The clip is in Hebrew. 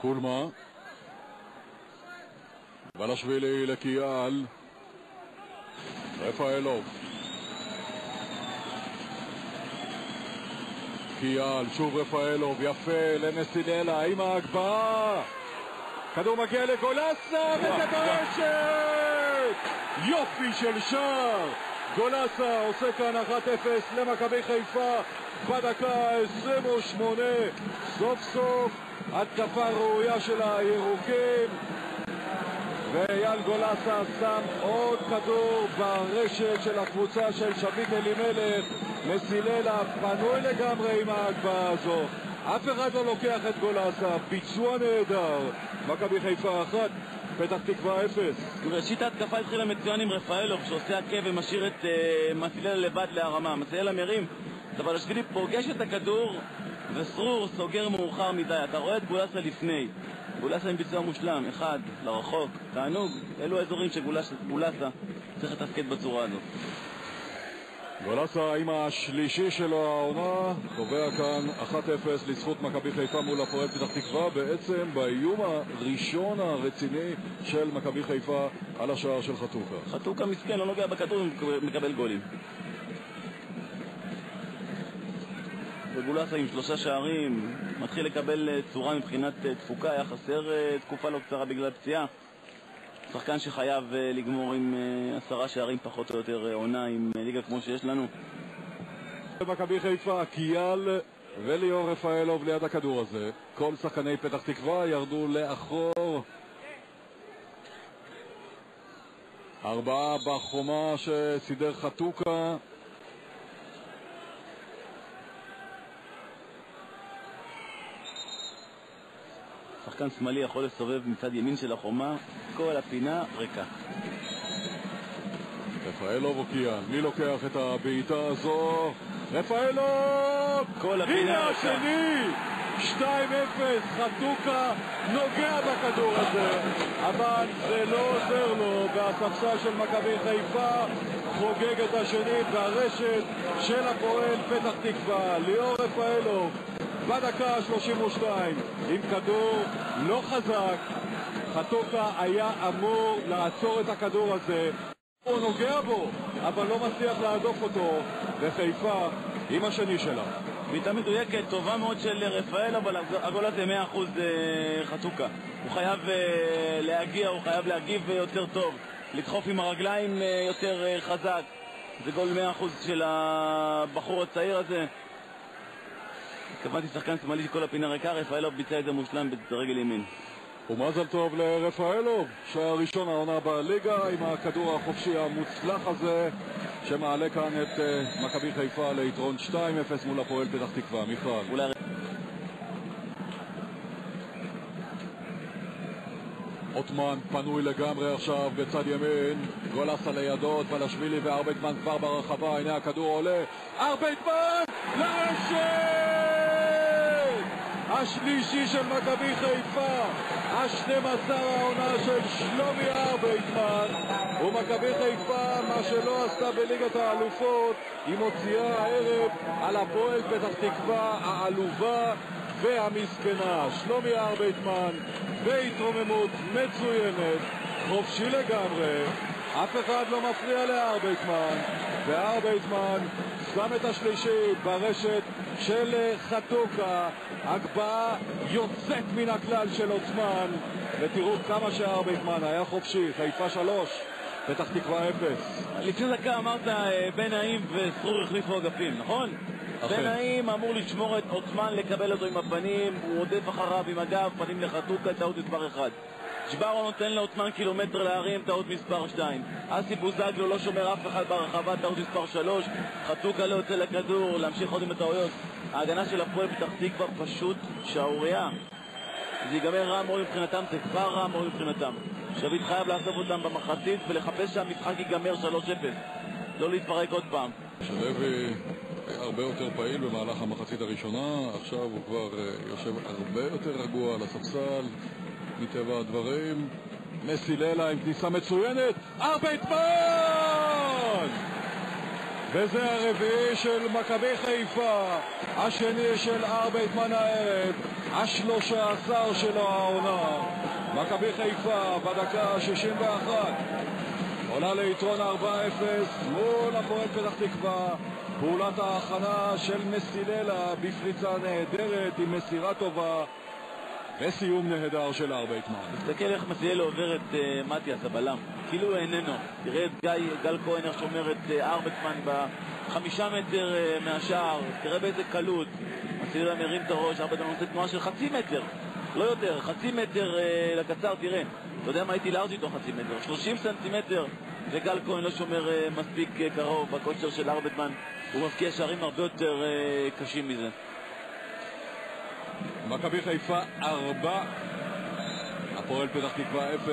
קולמה, בלשווילי לקיאל, רפאלוב, קיאל, שוב רפאלוב, יפה למסיללה עם ההגבהה, כדור מגיע לגולסה וזה ברשת, יופי של שער. גולסה עושה כאן 1-0 למכבי חיפה בדקה 28. סוף סוף התקפה ראויה של הירוקים, ואייל גולסה שם עוד כדור ברשת של הקבוצה של שביט אלימלך. מסיללה פנוי לגמרי עם ההגבהה הזו, אף אחד לא לוקח את גולסה, ביצוע נהדר. מכבי חיפה 1, פתח תקווה 0. ראשית ההתקפה התחילה מצוין עם רפאלוב שעושה עקב ומשאיר את מסיללה לבד להרמה. מסיללה מרים, בלשווילי פוגש את הכדור וסרור סוגר מאוחר מדי. אתה רואה את גולסה לפני, גולסה עם ביצוע מושלם, אחד לרחוק, תענוג. אלו האזורים שגולסה צריך לתפקד בצורה הזו. גולסה עם השלישי שלו העונה קובע כאן 1-0 לזכות מכבי חיפה מול הפועל פתח תקווה, בעצם באיום הראשון הרציני של מכבי חיפה על השער של חתוקה. חתוקה מסכן, לא נוגע בכדור ומקבל גולים. וגולסה עם 3 שערים מתחיל לקבל צורה מבחינת תפוקה, היה חסר תקופה לא קצרה בגלל פציעה. שחקן שחייב לגמור עם 10 שערים פחות או יותר עונה עם ליגה כמו שיש לנו. מכבי חיפה, קיאל וליאור רפאלוב ליד הכדור הזה. כל שחקני פתח תקווה ירדו לאחור. 4 בחומה שסידר חתוקה. שחקן שמאלי יכול לסובב מצד ימין של החומה, כל הפינה ריקה. רפאלוב או קיאל, מי לוקח את הבעיטה הזו? רפאלוב! כל הפינה ריקה. השני! 2-0, חתוקה נוגע בכדור הזה, אבל זה לא עוזר לו, והספסל של מכבי חיפה חוגג את השני ברשת של הפועל פתח תקווה. ליאור רפאלוב בדקה 32 עם כדור לא חזק. חתוקה היה אמור לעצור את הכדור הזה, הוא נוגע בו אבל לא מצליח להדוף אותו, וחיפה עם השני שלה. בעיטה מדויקת, טובה מאוד של רפאל, אבל הגול הזה 100% חתוקה. הוא חייב להגיע, הוא חייב להגיב יותר טוב, לדחוף עם הרגליים יותר חזק. זה גול 100% של הבחור הצעיר הזה. התכוונתי שחקן שמאלי שכל הפינה ריקה, רפאלוב ביצע את זה מושלם ברגל ימין. ומזל טוב לרפאלוב, שהראשון העונה בליגה עם הכדור החופשי המוצלח הזה, שמעלה כאן את מכבי חיפה ליתרון 2-0 מול הפועל פתח תקווה. מיכל. עותמן פנוי לגמרי עכשיו בצד ימין, גולסה לידות, בלשווילי וארבייטמן כבר ברחבה. הנה הכדור עולה, ארבייטמן לרשת! השלישי של מכבי חיפה, ה-12 העונה של שלומי ארבייטמן. ומכבי חיפה, מה שלא עשתה בליגת האלופות, היא מוציאה הערב על הפועל פתח תקווה העלובה והמסכנה. שלומי ארבייטמן בהתרוממות מצוינת, חופשי לגמרי, אף אחד לא מפריע לארבייטמן, וארבייטמן שם את השלישי ברשת של חתוקה. הגבהה יוצאת מן הכלל של עותמן, ותראו כמה שארבייטמן היה חופשי. חיפה 3, פתח תקווה 0. לפני דקה אמרת בן נעים וסרור החליפו אגפים, נכון? בן נעים אמור לשמור את עותמן, לקבל אותו עם הפנים, הוא עודף אחריו עם הגב, פנים לחתוקה, טעות מספר 1. שברו נותן לעותמן קילומטר להרים, טעות מספר 2. אסי בוזגלו לא שומר אף אחד ברחבה, טעות מספר 3. חתוקה לא יוצא לכדור, להמשיך עוד עם הטעויות. ההגנה של הפועל פתח תקווה פשוט שערוריה. זה ייגמר רע מאוד מבחינתם, זה כבר רע מאוד מבחינתם. שביט חייב לאסוף אותם במחצית ולחפש שהמשחק ייגמר 3-0, לא להתפרק עוד פעם. שלוי הרבה יותר פעיל במהלך המחצית הראשונה, עכשיו הוא כבר יושב הרבה יותר רגוע על הספסל מטבע הדברים. מסיללה עם כניסה מצוינת, ארבייטמן וזה הרביעי של מכבי חיפה, השני של ארבייטמן הערב, ה-13 שלו העונה. מכבי חיפה בדקה 61 עולה ליתרון 4-0 מול הפועל פתח תקווה. פעולת ההכנה של מסיללה בפריצה נהדרת עם מסירה טובה וסיום נהדר של ארבייטמן. תסתכל איך מסיללה עובר את מתיאס הבלם, כאילו איננו. תראה את גל כהן איך שומר את ארבייטמן ב5 מטר מהשער, תראה באיזה קלות מסיללה מרים את הראש. ארבייטמן עושה תנועה של חצי מטר, לא יותר, חצי מטר לקצר. תראה, אתה יודע מה, הייתי לארג' איתו חצי מטר, 30 סנטימטר, וגל כהן לא שומר מספיק קרוב בכושר של ארבייטמן. הוא מפקיע שערים הרבה יותר קשים מזה. מכבי חיפה 4, הפועל פתח תקווה 0.